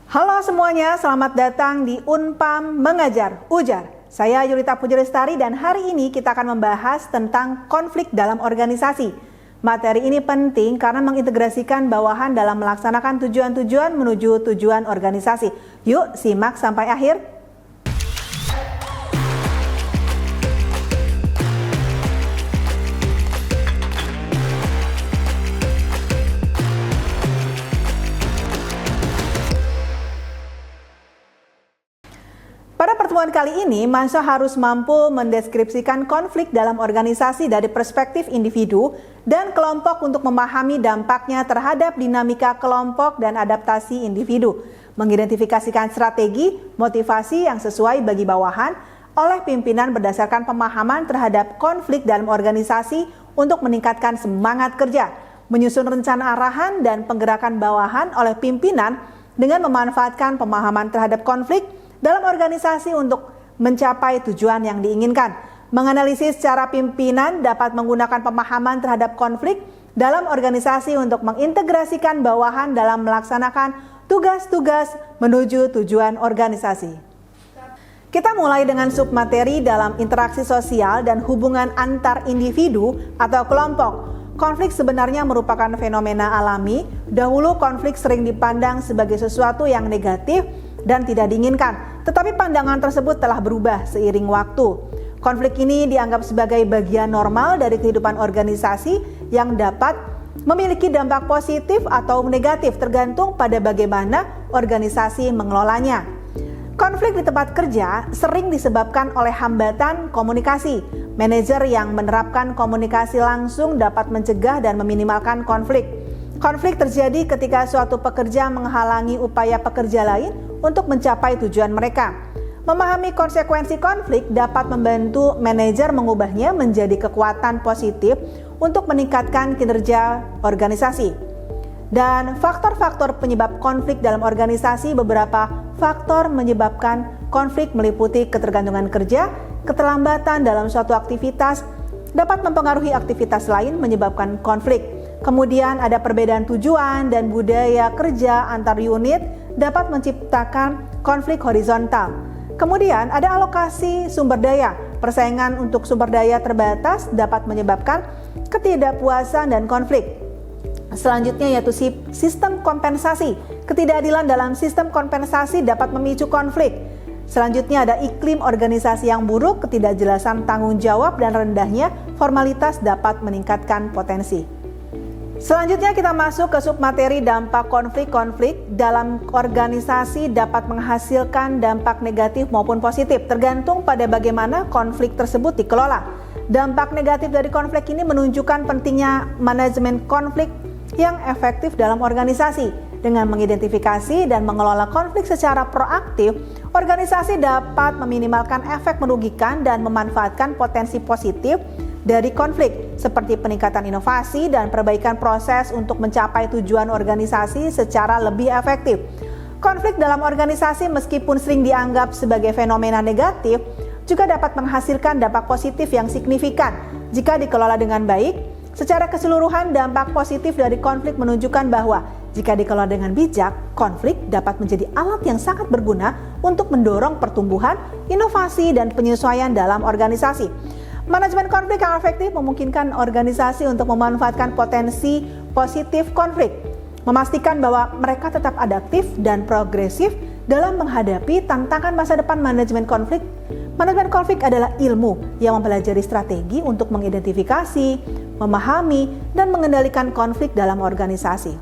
Halo semuanya, selamat datang di Unpam Mengajar Ujar. Saya Yulita Pujalestari dan hari ini kita akan membahas tentang konflik dalam organisasi. Materi ini penting karena mengintegrasikan bawahan dalam melaksanakan tujuan-tujuan menuju tujuan organisasi. Yuk simak sampai akhir. Pada pertemuan kali ini, mahasiswa harus mampu mendeskripsikan konflik dalam organisasi dari perspektif individu dan kelompok untuk memahami dampaknya terhadap dinamika kelompok dan adaptasi individu, mengidentifikasikan strategi, motivasi yang sesuai bagi bawahan oleh pimpinan berdasarkan pemahaman terhadap konflik dalam organisasi untuk meningkatkan semangat kerja, menyusun rencana arahan dan penggerakan bawahan oleh pimpinan dengan memanfaatkan pemahaman terhadap konflik dalam organisasi untuk mencapai tujuan yang diinginkan. Menganalisis cara pimpinan dapat menggunakan pemahaman terhadap konflik dalam organisasi untuk mengintegrasikan bawahan dalam melaksanakan tugas-tugas menuju tujuan organisasi. Kita mulai dengan submateri dalam interaksi sosial dan hubungan antar individu atau kelompok. Konflik sebenarnya merupakan fenomena alami. Dahulu konflik sering dipandang sebagai sesuatu yang negatif dan tidak diinginkan, tetapi pandangan tersebut telah berubah seiring waktu. Konflik ini dianggap sebagai bagian normal dari kehidupan organisasi yang dapat memiliki dampak positif atau negatif tergantung pada bagaimana organisasi mengelolanya. Konflik di tempat kerja sering disebabkan oleh hambatan komunikasi. Manajer yang menerapkan komunikasi langsung dapat mencegah dan meminimalkan konflik. Konflik terjadi ketika suatu pekerja menghalangi upaya pekerja lain untuk mencapai tujuan mereka. Memahami konsekuensi konflik dapat membantu manajer mengubahnya menjadi kekuatan positif untuk meningkatkan kinerja organisasi. Dan faktor-faktor penyebab konflik dalam organisasi, beberapa faktor menyebabkan konflik meliputi ketergantungan kerja, keterlambatan dalam suatu aktivitas dapat mempengaruhi aktivitas lain menyebabkan konflik. Kemudian ada perbedaan tujuan dan budaya kerja antar unit dapat menciptakan konflik horizontal. Kemudian ada alokasi sumber daya. Persaingan untuk sumber daya terbatas dapat menyebabkan ketidakpuasan dan konflik. Selanjutnya yaitu sistem kompensasi. Ketidakadilan dalam sistem kompensasi dapat memicu konflik. Selanjutnya ada iklim organisasi yang buruk, ketidakjelasan tanggung jawab dan rendahnya formalitas dapat meningkatkan potensi. Selanjutnya kita masuk ke submateri dampak konflik dalam organisasi dapat menghasilkan dampak negatif maupun positif tergantung pada bagaimana konflik tersebut dikelola. Dampak negatif dari konflik ini menunjukkan pentingnya manajemen konflik yang efektif dalam organisasi. Dengan mengidentifikasi dan mengelola konflik secara proaktif, organisasi dapat meminimalkan efek merugikan dan memanfaatkan potensi positif dari konflik, seperti peningkatan inovasi dan perbaikan proses untuk mencapai tujuan organisasi secara lebih efektif. Konflik dalam organisasi meskipun sering dianggap sebagai fenomena negatif, juga dapat menghasilkan dampak positif yang signifikan jika dikelola dengan baik. Secara keseluruhan, dampak positif dari konflik menunjukkan bahwa jika dikelola dengan bijak, konflik dapat menjadi alat yang sangat berguna untuk mendorong pertumbuhan, inovasi, dan penyesuaian dalam organisasi. Manajemen konflik yang efektif memungkinkan organisasi untuk memanfaatkan potensi positif konflik, memastikan bahwa mereka tetap adaptif dan progresif dalam menghadapi tantangan masa depan. Manajemen konflik adalah ilmu yang mempelajari strategi untuk mengidentifikasi, memahami, dan mengendalikan konflik dalam organisasi.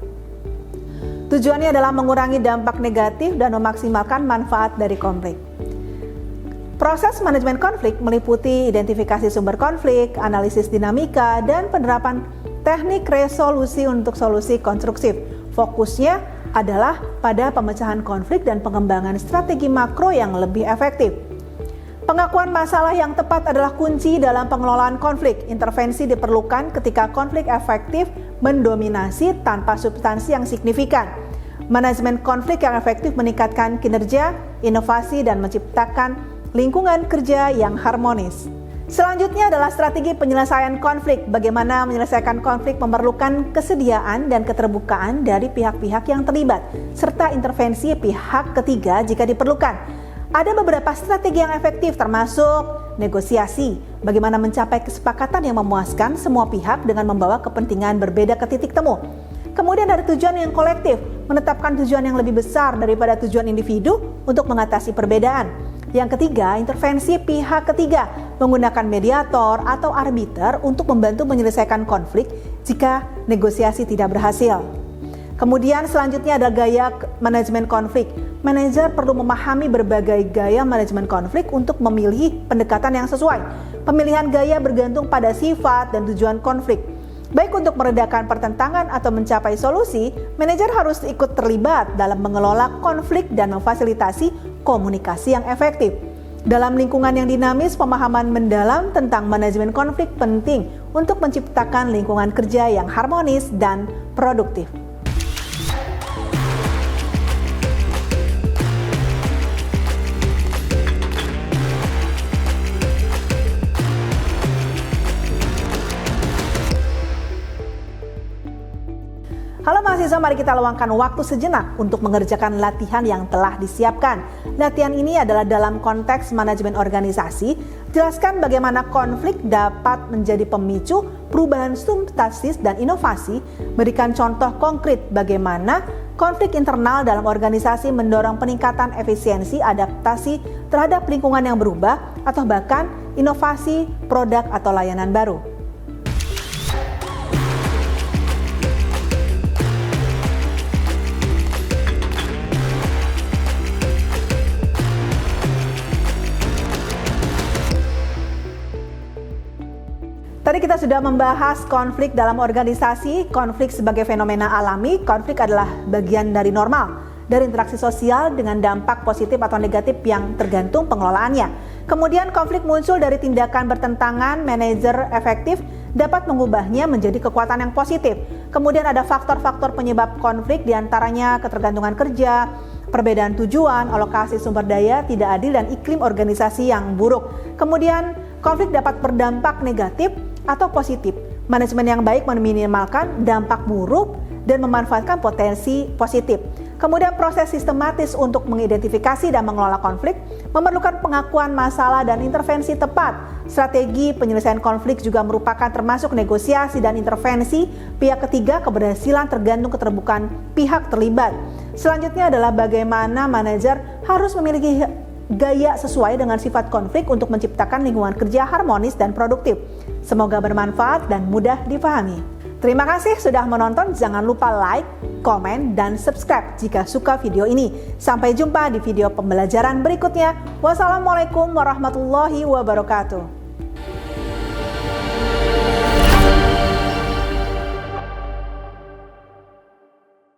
Tujuannya adalah mengurangi dampak negatif dan memaksimalkan manfaat dari konflik. Proses manajemen konflik meliputi identifikasi sumber konflik, analisis dinamika, dan penerapan teknik resolusi untuk solusi konstruksif. Fokusnya adalah pada pemecahan konflik dan pengembangan strategi makro yang lebih efektif. Pengakuan masalah yang tepat adalah kunci dalam pengelolaan konflik. Intervensi diperlukan ketika konflik efektif mendominasi tanpa substansi yang signifikan. Manajemen konflik yang efektif meningkatkan kinerja, inovasi, dan menciptakan lingkungan kerja yang harmonis. Selanjutnya adalah strategi penyelesaian konflik. Bagaimana menyelesaikan konflik memerlukan kesediaan dan keterbukaan dari pihak-pihak yang terlibat, serta intervensi pihak ketiga jika diperlukan. Ada beberapa strategi yang efektif termasuk negosiasi. Bagaimana mencapai kesepakatan yang memuaskan semua pihak dengan membawa kepentingan berbeda ke titik temu. Kemudian ada tujuan yang kolektif, menetapkan tujuan yang lebih besar daripada tujuan individu untuk mengatasi perbedaan. Yang ketiga, intervensi pihak ketiga, menggunakan mediator atau arbiter untuk membantu menyelesaikan konflik jika negosiasi tidak berhasil. Kemudian selanjutnya ada gaya manajemen konflik. Manajer perlu memahami berbagai gaya manajemen konflik untuk memilih pendekatan yang sesuai. Pemilihan gaya bergantung pada sifat dan tujuan konflik. Baik untuk meredakan pertentangan atau mencapai solusi, manajer harus ikut terlibat dalam mengelola konflik dan memfasilitasi komunikasi yang efektif. Dalam lingkungan yang dinamis, pemahaman mendalam tentang manajemen konflik penting untuk menciptakan lingkungan kerja yang harmonis dan produktif. Halo mahasiswa, mari kita luangkan waktu sejenak untuk mengerjakan latihan yang telah disiapkan. Latihan ini adalah dalam konteks manajemen organisasi. Jelaskan bagaimana konflik dapat menjadi pemicu perubahan substansi dan inovasi. Berikan contoh konkret bagaimana konflik internal dalam organisasi mendorong peningkatan efisiensi, adaptasi terhadap lingkungan yang berubah, atau bahkan inovasi produk atau layanan baru. Tadi kita sudah membahas konflik dalam organisasi. Konflik sebagai fenomena alami. Konflik adalah bagian dari normal, dari interaksi sosial dengan dampak positif atau negatif yang tergantung pengelolaannya. Kemudian konflik muncul dari tindakan bertentangan. Manajer efektif dapat mengubahnya menjadi kekuatan yang positif. Kemudian ada faktor-faktor penyebab konflik, diantaranya ketergantungan kerja, perbedaan tujuan, alokasi sumber daya tidak adil, dan iklim organisasi yang buruk. Kemudian konflik dapat berdampak negatif atau positif. Manajemen yang baik meminimalkan dampak buruk dan memanfaatkan potensi positif. Kemudian proses sistematis untuk mengidentifikasi dan mengelola konflik memerlukan pengakuan masalah dan intervensi tepat. Strategi penyelesaian konflik juga merupakan termasuk negosiasi dan intervensi pihak ketiga. Keberhasilan tergantung keterbukaan pihak terlibat. Selanjutnya adalah bagaimana manajer harus memiliki gaya sesuai dengan sifat konflik untuk menciptakan lingkungan kerja harmonis dan produktif. Semoga bermanfaat dan mudah dipahami. Terima kasih sudah menonton. Jangan lupa like, komen, dan subscribe jika suka video ini. Sampai jumpa di video pembelajaran berikutnya. Wassalamualaikum warahmatullahi wabarakatuh.